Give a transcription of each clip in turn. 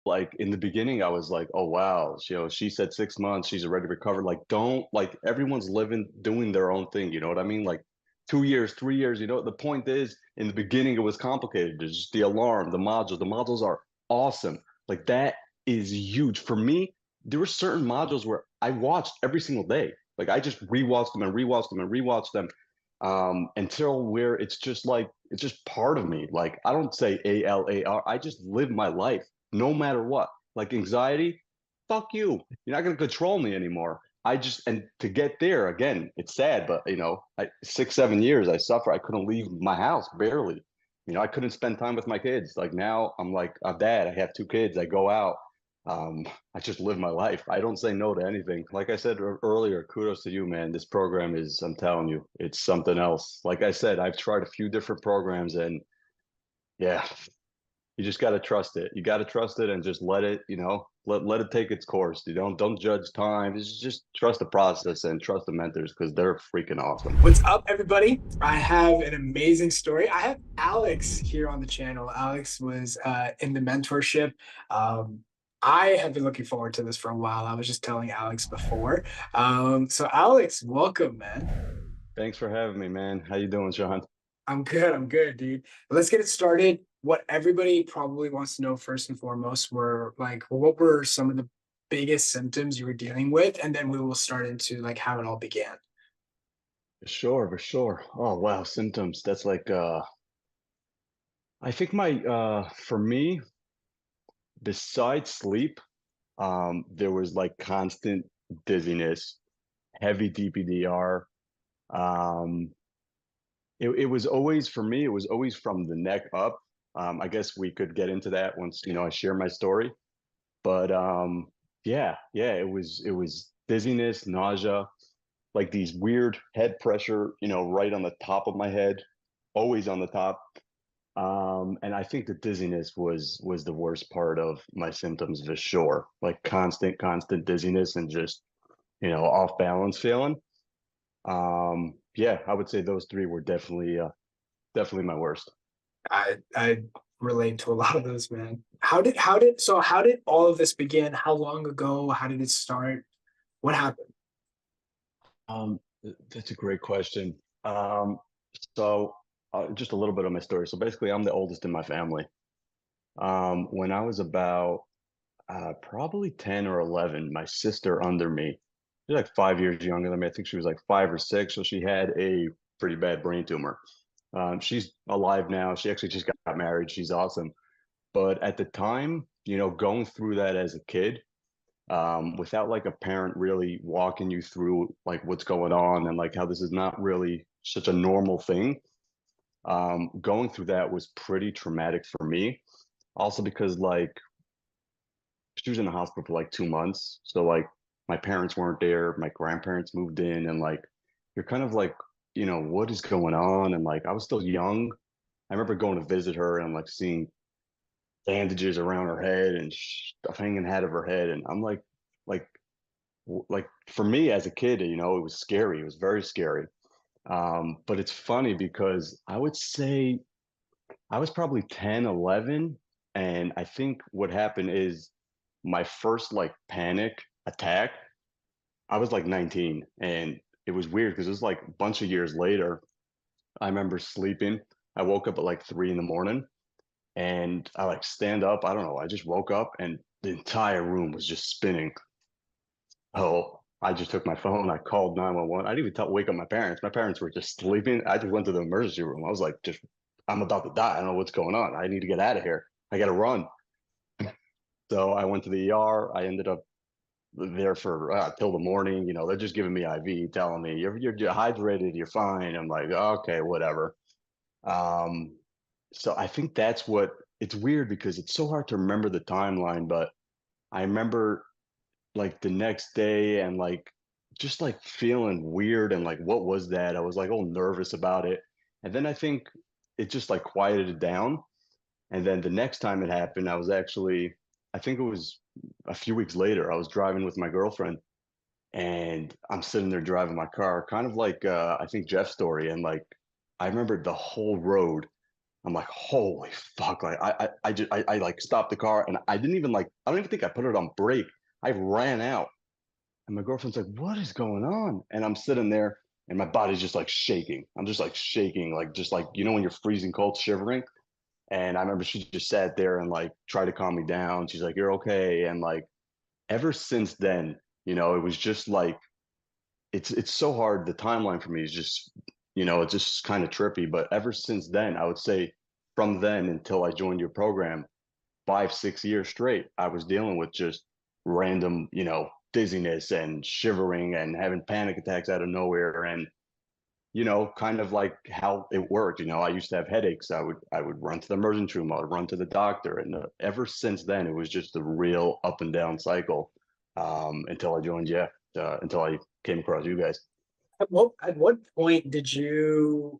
like in the beginning, I was like, oh wow, she said 6 months, she's already recovered. Like, don't like everyone's living, doing their own thing. You know what I mean? Like 2 years, 3 years. The point is, in the beginning, it was complicated. There's just the alarm, the modules. The modules are awesome. Like that is huge for me. There were certain modules where I watched every single day. Like I just rewatched them and rewatched them and rewatched them until where it's just part of me. Like I don't say ALAR. I just live my life no matter what. Like anxiety, fuck you. You're not gonna control me anymore. And to get there again, it's sad, but 6, 7 years I suffer. I couldn't leave my house barely. I couldn't spend time with my kids. Like now I'm like a dad. I have two kids. I go out. I just live my life. I don't say no to anything. Like I said earlier, kudos to you, man. This program is, I'm telling you, it's something else. Like I said, I've tried a few different programs and yeah, you just got to trust it. You got to trust it and just let it, let it take its course. You don't judge time. Just trust the process and trust the mentors because they're freaking awesome. What's up, everybody? I have an amazing story. I have Alex here on the channel. Alex was in the mentorship. Um, I have been looking forward to this for a while. I was just telling Alex before. So Alex, welcome, man. Thanks for having me, man. How you doing, Sean? I'm good. I'm good, dude. Let's get it started. What everybody probably wants to know first and foremost were like, what were some of the biggest symptoms you were dealing with? And then we will start into like how it all began. For sure, for sure. Oh wow, symptoms. That's like I think my for me, besides sleep, there was like constant dizziness, heavy DPDR. Um, it was always for me, it was always from the neck up. I guess we could get into that once, I share my story. But yeah, it was dizziness, nausea, like these weird head pressure, right on the top of my head, always on the top. And I think the dizziness was the worst part of my symptoms for sure. Like constant dizziness and just, off balance feeling. Yeah, I would say those three were definitely my worst. I relate to a lot of those, man. How did all of this begin? How long ago? How did it start? What happened? That's a great question. So just a little bit of my story. So basically, I'm the oldest in my family. When I was about probably 10 or 11, my sister under me, she's like 5 years younger than me. I think she was like 5 or 6. So she had a pretty bad brain tumor. She's alive now. She actually just got married. She's awesome. But at the time, going through that as a kid, without like a parent really walking you through like what's going on and like how this is not really such a normal thing, going through that was pretty traumatic for me. Also because like she was in the hospital for like 2 months. So like my parents weren't there, my grandparents moved in, and like you're kind of like, what is going on? And like I was still young. I remember going to visit her and like seeing bandages around her head and stuff hanging out of her head. And I'm like, like for me as a kid, it was scary. It was very scary. But it's funny because I would say I was probably 10, 11. And I think what happened is my first like panic attack, I was like 19. And it was weird because it was like a bunch of years later. I remember sleeping. I woke up at like 3 in the morning and I like stand up. I don't know. I just woke up and the entire room was just spinning. Oh, I just took my phone. I called 911. I didn't even wake up my parents. My parents were just sleeping. I just went to the emergency room. I was like, I'm about to die. I don't know what's going on. I need to get out of here. I got to run. So I went to the ER. I ended up there for till the morning. They're just giving me IV, telling me you're hydrated, you're fine. I'm like, okay, whatever. Um, so I think that's what it's weird because it's so hard to remember the timeline, but I remember like the next day and like just like feeling weird and like what was that? I was like all nervous about it. And then I think it just like quieted it down. And then the next time it happened, I think it was a few weeks later, I was driving with my girlfriend and I'm sitting there driving my car, kind of like I think Jeff's story. And like I remember the whole road. I'm like, holy fuck! Like I like stopped the car and I didn't even like I don't even think I put it on brake. I ran out and my girlfriend's like, what is going on? And I'm sitting there and my body's just like shaking. I'm just like shaking, like just like when you're freezing cold, shivering. And I remember she just sat there and like tried to calm me down. She's like, you're okay. And like ever since then, it was just like it's so hard. The timeline for me is just, it's just kind of trippy. But ever since then, I would say from then until I joined your program, 5, 6 years straight, I was dealing with just random, dizziness and shivering and having panic attacks out of nowhere. And, kind of like how it worked. I used to have headaches. I would run to the emergency room. I would run to the doctor. And ever since then, it was just a real up and down cycle until I joined you, until I came across you guys. At what point did you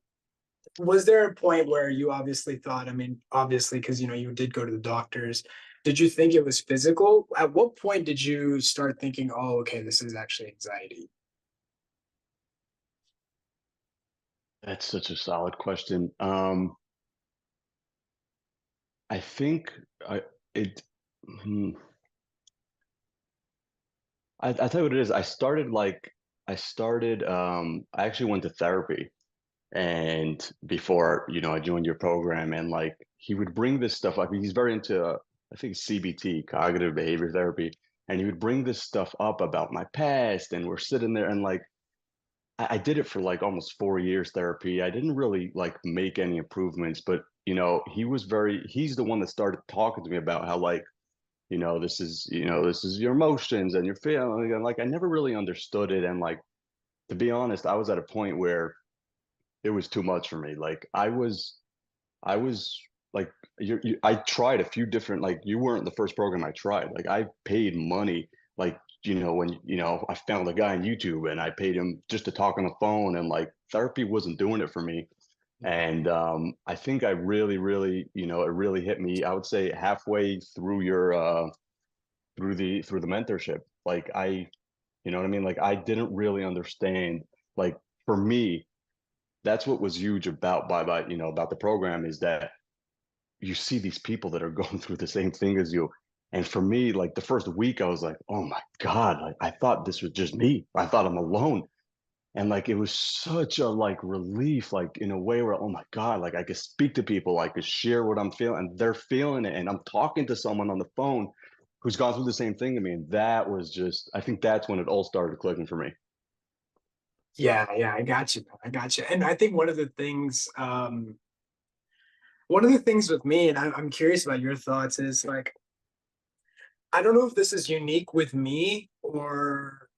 was there a point where you obviously thought, I mean, obviously, because you did go to the doctors, did you think it was physical? At what point did you start thinking, oh, okay, this is actually anxiety? That's such a solid question. I think I it. Hmm, I tell you what it is. I actually went to therapy and before I joined your program and like he would bring this stuff up. He's very into I think CBT, cognitive behavior therapy, and he would bring this stuff up about my past and we're sitting there and like I did it for like almost 4 years therapy. I didn't really like make any improvements, but he's the one that started talking to me about how like this is your emotions and your feeling and like I never really understood it. And like to be honest, I was at a point where it was too much for me. Like I was like I tried a few different, like you weren't the first program I tried. Like I paid money, like when I found a guy on YouTube and I paid him just to talk on the phone, and like therapy wasn't doing it for me. And I think I really, really, it really hit me. I would say halfway through your through the mentorship. Like you know what I mean? Like I didn't really understand. Like for me, that's what was huge about the program is that you see these people that are going through the same thing as you. And for me, like the first week, I was like, oh my God, like I thought this was just me. I thought I'm alone. And like it was such a like relief, like in a way where, oh my God, like I could speak to people, I could share what I'm feeling, and they're feeling it. And I'm talking to someone on the phone who's gone through the same thing to me. And that was just, I think that's when it all started clicking for me. Yeah, yeah, I got you. I got you. And I think one of the things with me, and I'm curious about your thoughts, is like, I don't know if this is unique with me, or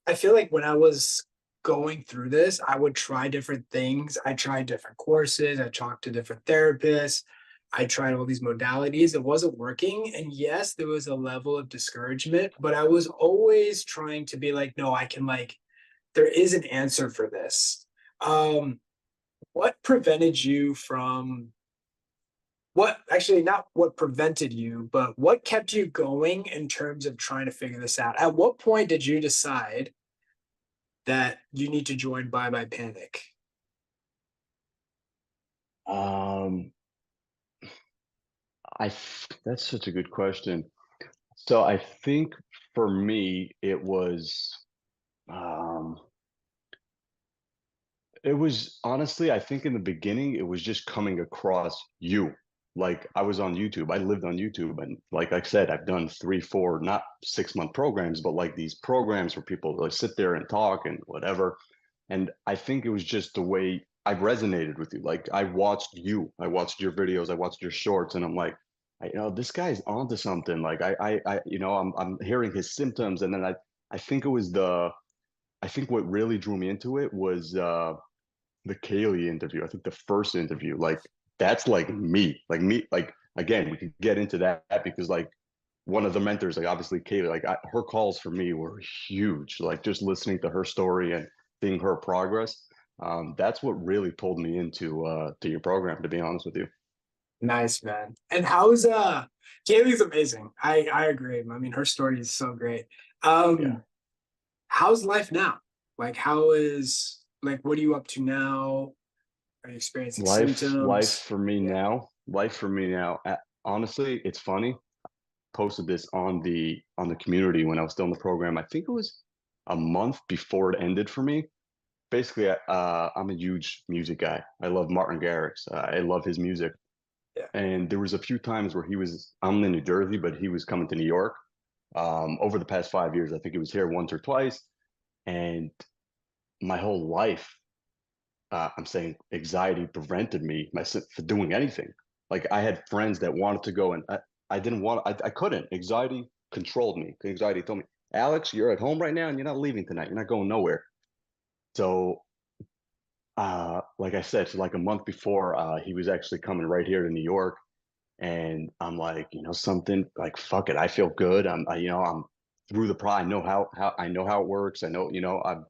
I feel like when I was going through this, I would try different things. I tried different courses, I talked to different therapists, I tried all these modalities. It wasn't working. And yes, there was a level of discouragement, but I was always trying to be like, no, I can like, there is an answer for this. Um, what prevented you from what actually not what prevented you, but what kept you going in terms of trying to figure this out? At what point did you decide that you need to join Bye Bye Panic? Um, that's such a good question. So I think for me, um, it was honestly, I think in the beginning, it was just coming across you. Like I was on YouTube, I lived on YouTube. And like I said, I've done 3, 4, not 6-month programs, but like these programs where people like sit there and talk and whatever. And I think it was just the way I resonated with you. Like I watched your videos, I watched your shorts, and I'm like, this guy's onto something. Like I'm hearing his symptoms. And then I think it was I think what really drew me into it was the Kaylee interview. I think the first interview, like that's like me, like again, we could get into that because like one of the mentors, like obviously Kaylee, like her calls for me were huge. Like just listening to her story and seeing her progress, that's what really pulled me into to your program. To be honest with you, Nice, man. And how's Kaylee's amazing. I agree. I mean, her story is so great. yeah. How's life now? Like, how is like what are you up to now? Are you experiencing Life symptoms? for me Yeah, now. Life for me now. Honestly, it's funny. Posted this on the community when I was still in the program. I think it was a month before it ended for me. Basically, I'm a huge music guy. I love Martin Garrix. I love his music. yeah. And there was a few times where I'm in New Jersey, but he was coming to New York. Over the past 5 years, I think he was here once or twice. And my whole life, I'm saying anxiety prevented me for doing anything. Like I had friends that wanted to go, and I didn't want. I couldn't. Anxiety controlled me. Anxiety told me, Alex, you're at home right now, and you're not leaving tonight. You're not going nowhere. So, like I said, so like a month before, he was actually coming right here to New York, and I'm like, something like, fuck it, I feel good. I'm through the pro. I know how I know how it works. I know, I'm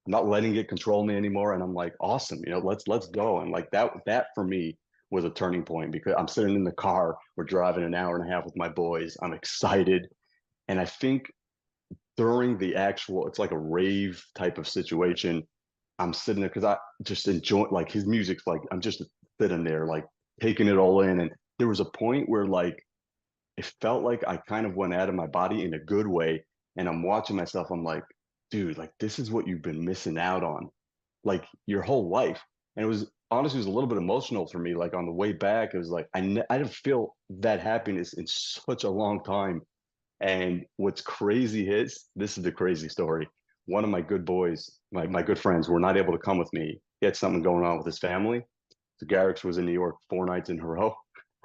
not letting it control me anymore. And I'm like, awesome, let's go. And like that for me was a turning point because I'm sitting in the car. We're driving an hour and a half with my boys. I'm excited. And I think during the actual, it's like a rave type of situation. I'm sitting there because I just enjoy like his music's like I'm just sitting there like taking it all in. And there was a point where like it felt like I kind of went out of my body in a good way. And I'm watching myself. I'm like, dude, like this is what you've been missing out on, like your whole life. And it was honestly, it was a little bit emotional for me. Like on the way back, it was like I didn't feel that happiness in such a long time. And what's crazy is this is the crazy story. One of my good boys, my good friends, were not able to come with me. He had something going on with his family. So Garrix was in New York 4 nights in a row.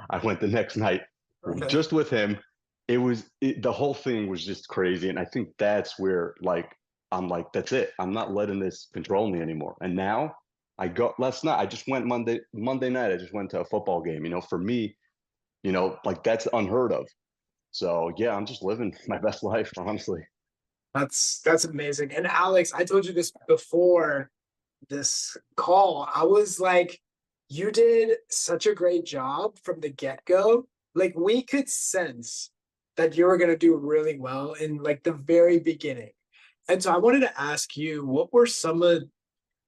I went the next night Really? just with him. The whole thing was just crazy. And I think that's where like I'm like, that's it. I'm not letting this control me anymore. And now I go last night. I just went Monday night. I just went to a football game. For me, like that's unheard of. So yeah, I'm just living my best life, honestly. That's amazing. And Alex, I told you this before this call. I was like, you did such a great job from the get-go. Like we could sense that you were gonna do really well in like the very beginning. And so I wanted to ask you,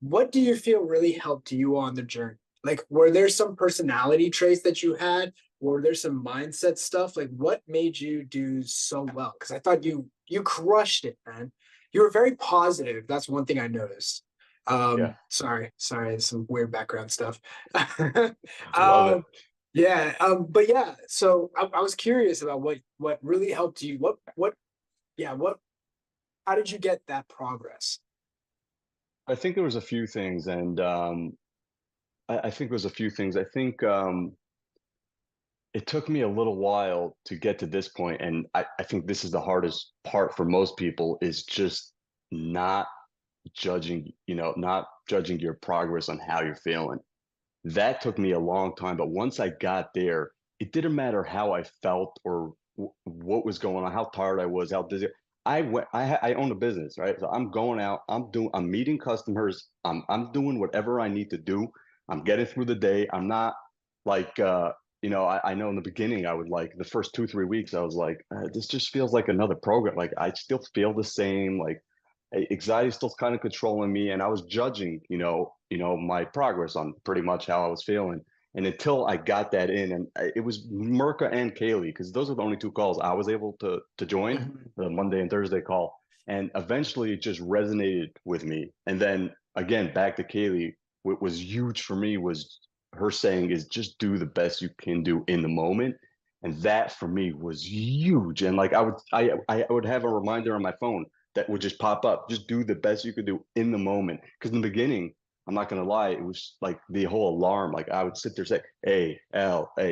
what do you feel really helped you on the journey? Like, were there some personality traits that you had? Were there some mindset stuff? Like, what made you do so well? Because I thought you crushed it, man. You were very positive. That's one thing I noticed. Yeah, Sorry, some weird background stuff. love it. um, yeah, but yeah. So I was curious about what really helped you. Yeah, how did you get that progress? I think there was a few things, and I think there was a few things. I think it took me a little while to get to this point, and I think this is the hardest part for most people is just not not judging your progress on how you're feeling. That took me a long time, but once I got there, it didn't matter how I felt or what was going on, how tired I was, how dizzy. I own a business, right? So I'm going out, I'm meeting customers, I'm doing whatever I need to do. I'm getting through the day. I'm not like I know in the beginning I would like the first 2 3 weeks I was like this just feels like another program. Like I still feel the same. Like anxiety still kind of controlling me, and I was judging my progress on pretty much how I was feeling. And until I got that in, and it was Mirka and Kaylee, because those are the only two calls I was able to join, Mhm. the Monday and Thursday call. And eventually it just resonated with me. And then again, back to Kaylee, what was huge for me was her saying is just do the best you can do in the moment. And that for me was huge. And like I would have a reminder on my phone that would just pop up. Just do the best you could do in the moment. Because in the beginning, I'm not gonna lie, it was like the whole alarm. Like I would sit there say A,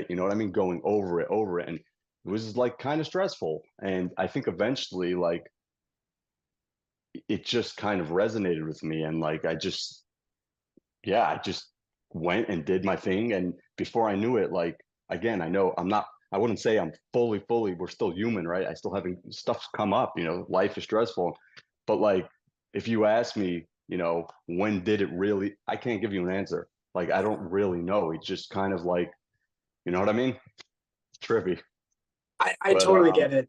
you know what I mean, going over it, and it was like kind of stressful. And I think eventually, like it just kind of resonated with me, and like I just went and did my thing. And before I knew it, like again, I know I'm not. I wouldn't say I'm fully. We're still human, right? I still having stuff's come up. Life is stressful, but like if you ask me, when did it really? I can't give you an answer. Like I don't really know. It's just kind of like, you know what I mean? It's trippy, I but totally get it.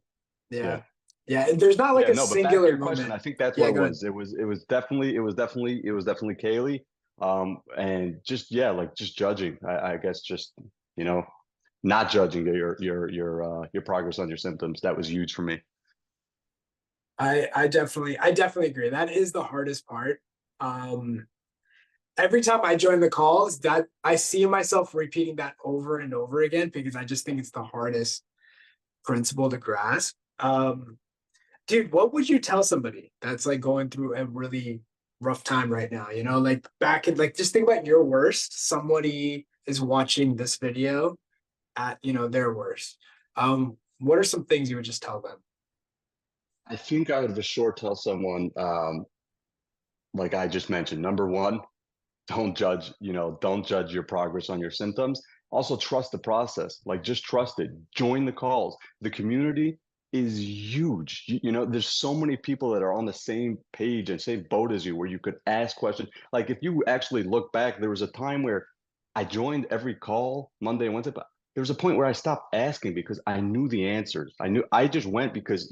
Yeah. yeah. Yeah. And there's not like Yeah, a no, but back to singular your question, moment. I think that's what Yeah, it go ahead. was. It was definitely Kaylee. And just, yeah, like just judging, I guess, just, you know, not judging your progress on your symptoms. That was huge for me. I definitely agree. That is the hardest part. Um, every time I join the calls, that I see myself repeating that over and over again because I just think it's the hardest principle to grasp. Dude, what would you tell somebody that's like going through a really rough time right now? You know, like back in like just think about your worst. Somebody is watching this video at, you know, their worst. What are some things you would just tell them? I think I would for sure tell someone, like I just mentioned, number one, don't judge, don't judge your progress on your symptoms. Also trust the process. Like just trust it. Join the calls. The community is huge. There's so many people that are on the same page and same boat as you where you could ask questions. Like if you actually look back, there was a time where I joined every call Monday and Wednesday, but there was a point where I stopped asking because I knew the answers. I just went because,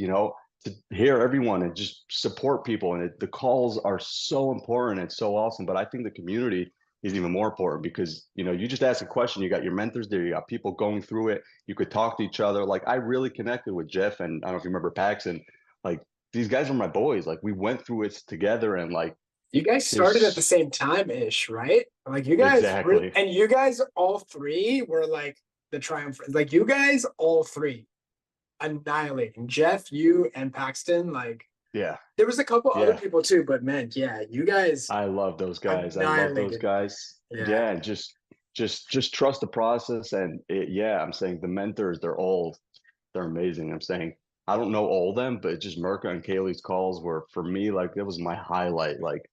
to hear everyone and just support people. And the calls are so important and so awesome. But I think the community is even more important because, you just ask a question, you got your mentors there, you got people going through it, you could talk to each other. Like I really connected with Jeff, and I don't know if you remember Paxton. Like these guys are my boys. Like we went through it together, and like You guys started at the there's same time ish, right? Like you guys exactly. and you guys all three were like the triumph. Like you guys all three annihilating Jeff, you, and Paxton. Like Yeah. there was a couple other Yeah. people too, but man, yeah, you guys I love those guys. I love those annihilated. guys. Yeah. Yeah, and just trust the process. And yeah, I'm saying the mentors, they're amazing. I'm saying I don't know all of them, but just Mirka and Kaylee's calls were for me like that was my highlight like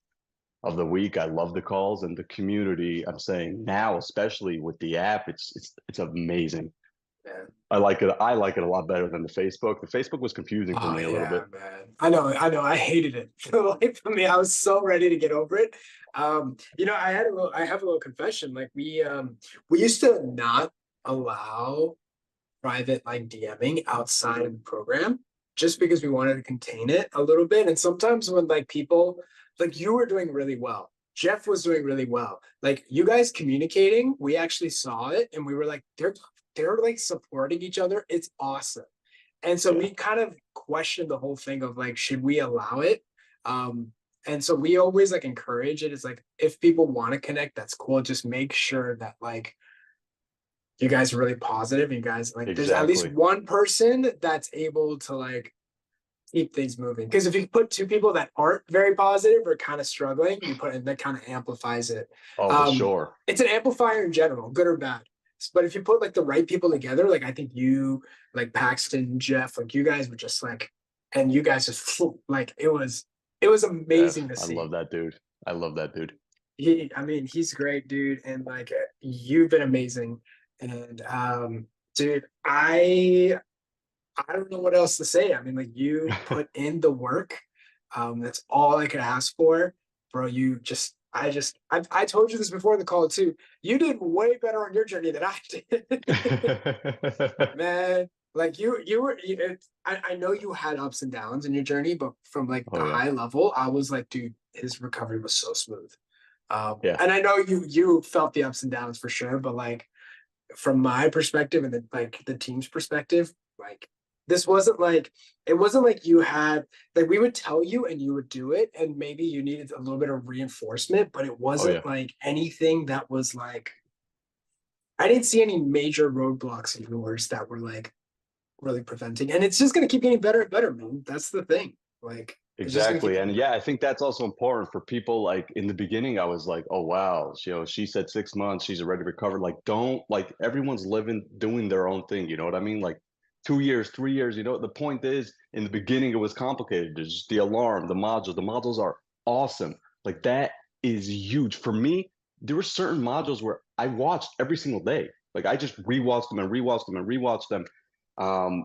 of the week. I love the calls and the community. I'm saying now, especially with the app, it's amazing. Yeah. I like it a lot better than the Facebook. The Facebook was confusing for Oh me a little yeah, bit. man. I know. I hated it. Like for me, I was so ready to get over it. I have a little confession. Like we used to not allow private like DMing outside of the program just because we wanted to contain it a little bit. And sometimes when like people like you were doing really well, Jeff was doing really well. Like you guys communicating, we actually saw it and we were like, they're like supporting each other. It's awesome. And so Yeah, we kind of questioned the whole thing of like, should we allow it? Um, and so we always like encourage it. It's like if people want to connect, that's cool. Just make sure that like you guys are really positive. You guys like there's at least exactly. one person that's able to like keep things moving. Because if you put two people that aren't very positive or kind of struggling, you put it that kind of amplifies it. Oh, for Um, sure. it's an amplifier in general, good or bad. But if you put like the right people together, like I think you, like Paxton, Jeff, like you guys were just like, and you guys just like it was Jeff, amazing to I see. love that dude. I love that dude. I mean, he's great, dude, and like you've been amazing. And dude, I don't know what else to say. I mean, like you put in the work. That's all I could ask for, bro. I told you this before the call too. You did way better on your journey than I did, man. Like I know you had ups and downs in your journey, but from like the Oh yeah. high level, I was like, dude, his recovery was so smooth. Yeah, And I know you felt the ups and downs for sure, but like from my perspective and the team's perspective, like this wasn't like it wasn't like you had like we would tell you and you would do it, and maybe you needed a little bit of reinforcement, but it oh yeah. wasn't like anything that was like I didn't see any major roadblocks of yours that were like really preventing. And it's just gonna keep getting better and better, man. That's the thing. Like it's just gonna keep Exactly. getting And better. yeah, I think that's also important for people. Like in the beginning, I was like, oh wow, she said 6 months, she's already recovered. Like, don't like everyone's living, doing their own thing. You know what I mean? Like 2 years, 3 years, the point is in the beginning it was complicated. There's just the alarm, the modules. The modules are awesome. Like that is huge. For me, there were certain modules where I watched every single day. Like I just rewatched them and rewatched them and rewatched them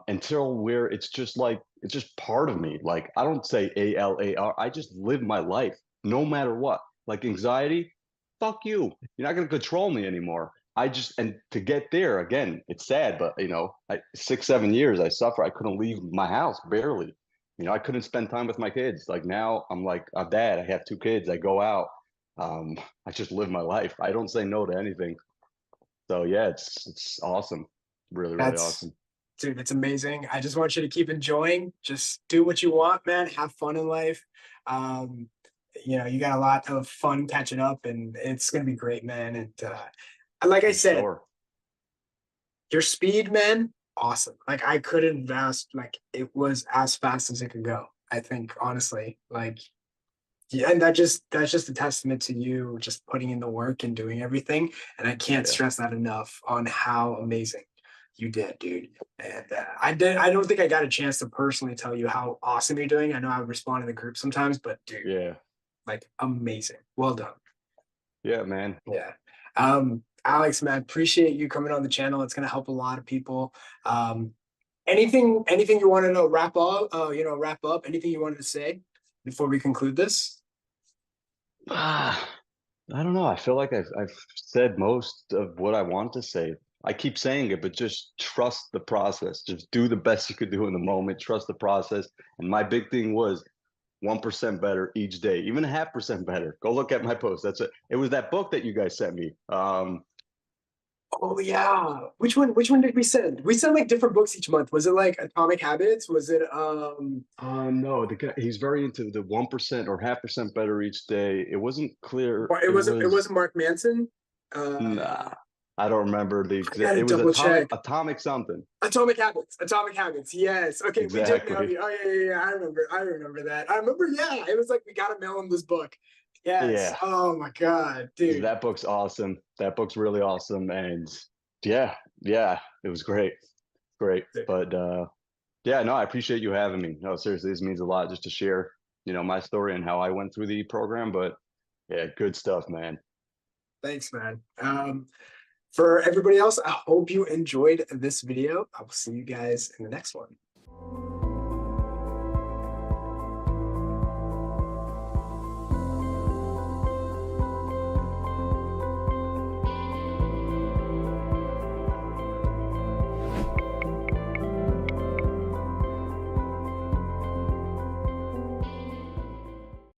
until where it's just part of me. Like I don't say ALAR. I just live my life no matter what. Like anxiety, fuck you. You're not gonna control me anymore. And to get there again, it's sad, but 6, 7 years I suffer. I couldn't leave my house barely. I couldn't spend time with my kids. Like now I'm like a dad. I have two kids. I go out. I just live my life. I don't say no to anything. So yeah, it's awesome. Really, really That's awesome. Dude, it's amazing. I just want you to keep enjoying. Just do what you want, man. Have fun in life. Um, you got a lot of fun catching up, and it's gonna be great, man. And like I For said, sure. your speed, man, awesome. Like I couldn't vast, like it was as fast as it could go. I think honestly, like yeah, and that's just a testament to you just putting in the work and doing everything. And I can't Yeah. stress that enough on how amazing you did, dude. And I don't think I got a chance to personally tell you how awesome you're doing. I know I would respond in the group sometimes, but dude, Yeah. like amazing. Well done. Yeah, man. Yeah. Alex, man, appreciate you coming on the channel. It's gonna help a lot of people. Um, anything you want to know, wrap up, anything you wanted to say before we conclude this? Ah, I don't know. I feel like I've said most of what I want to say. I keep saying it, but just trust the process. Just do the best you could do in the moment. Trust the process. And my big thing was 1% better each day, even a 0.5% better. Go look at my post. That's it. It was that book that you guys sent me. Oh yeah. Which one did we send? We sent like different books each month. Was it like Atomic Habits? Was it No, the guy, he's very into the 1% or 0.5% better each day. It wasn't clear. or it It wasn't it was wasn't Mark Manson? nah. I don't remember the I exact. gotta It was double check. atomic something. Atomic Habits. Atomic Habits. Yes. Okay, we did mail Exactly. you. Oh yeah. I remember that. I remember, yeah. It was like we gotta mail him this book. Yes. Yeah. Oh my God, dude. That book's awesome. That book's really awesome. And yeah, yeah, it was great. Great. But yeah, no, I appreciate you having me. No, seriously, this means a lot just to share, my story and how I went through the program. But yeah, good stuff, man. Thanks, man. For everybody else, I hope you enjoyed this video. I will see you guys in the next one.